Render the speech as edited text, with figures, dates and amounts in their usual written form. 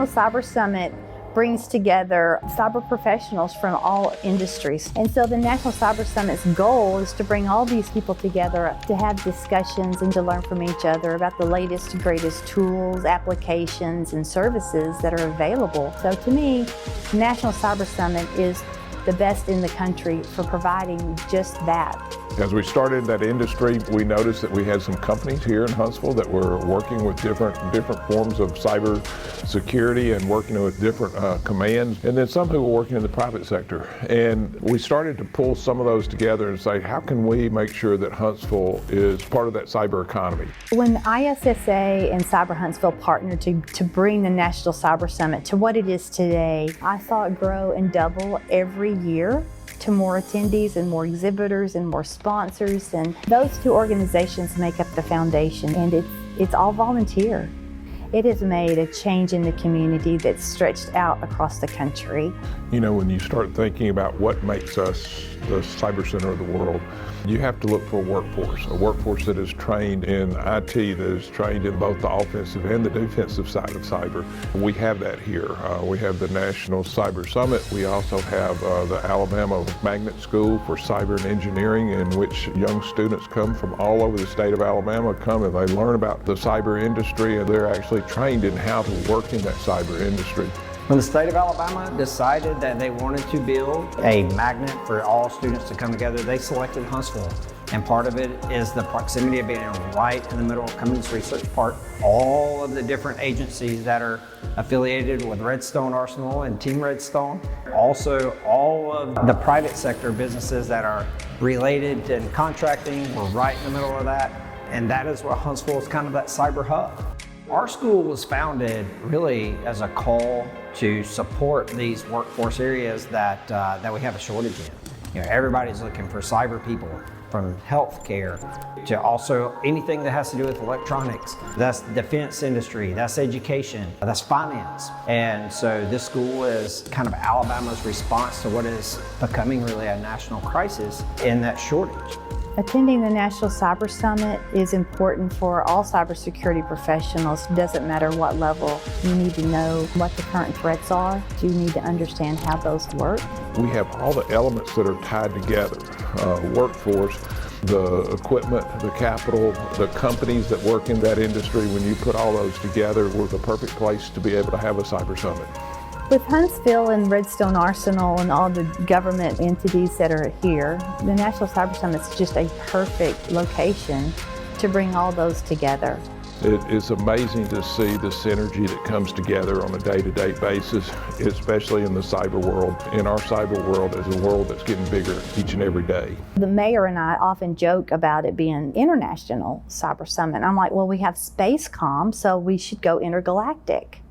National Cyber Summit brings together cyber professionals from all industries. And so the National Cyber Summit's goal is to bring all these people together to have discussions and to learn from each other about the latest and greatest tools, applications, and services that are available. So to me, the National Cyber Summit is the best in the country for providing just that. As we started that industry, we noticed that we had some companies here in Huntsville that were working with different forms of cyber security and working with different commands, and then some who were working in the private sector. And we started to pull some of those together and say, how can we make sure that Huntsville is part of that cyber economy? When ISSA and Cyber Huntsville partnered to bring the National Cyber Summit to what it is today, I saw it grow and double every year, to more attendees and more exhibitors and more sponsors, and those two organizations make up the foundation, and it's all volunteer. It has made a change in the community that's stretched out across the country. You know, when you start thinking about what makes us the cyber center of the world, you have to look for a workforce that is trained in IT, that is trained in both the offensive and the defensive side of cyber. We have that here. We have the National Cyber Summit. We also have the Alabama Magnet School for Cyber and Engineering, in which young students come from all over the state of Alabama, come and they learn about the cyber industry, and they're actually trained in how to work in that cyber industry. When the state of Alabama decided that they wanted to build a magnet for all students to come together, they selected Huntsville. And part of it is the proximity of being right in the middle of Cummings Research Park. All of the different agencies that are affiliated with Redstone Arsenal and Team Redstone. Also, all of the private sector businesses that are related in contracting, we're right in the middle of that. And that is what Huntsville is kind of that cyber hub. Our school was founded really as a call to support these workforce areas that we have a shortage in. You know, everybody's looking for cyber people, from healthcare to also anything that has to do with electronics. That's the defense industry, that's education, that's finance. And so this school is kind of Alabama's response to what is becoming really a national crisis in that shortage. Attending the National Cyber Summit is important for all cybersecurity professionals. It doesn't matter what level. You need to know what the current threats are. You need to understand how those work. We have all the elements that are tied together. Workforce, the equipment, the capital, the companies that work in that industry. When you put all those together, we're the perfect place to be able to have a cyber summit. With Huntsville and Redstone Arsenal and all the government entities that are here, the National Cyber Summit is just a perfect location to bring all those together. It is amazing to see the synergy that comes together on a day-to-day basis, especially in the cyber world. In our cyber world is a world that's getting bigger each and every day. The mayor and I often joke about it being International Cyber Summit. I'm like, well, we have space comm, so we should go intergalactic.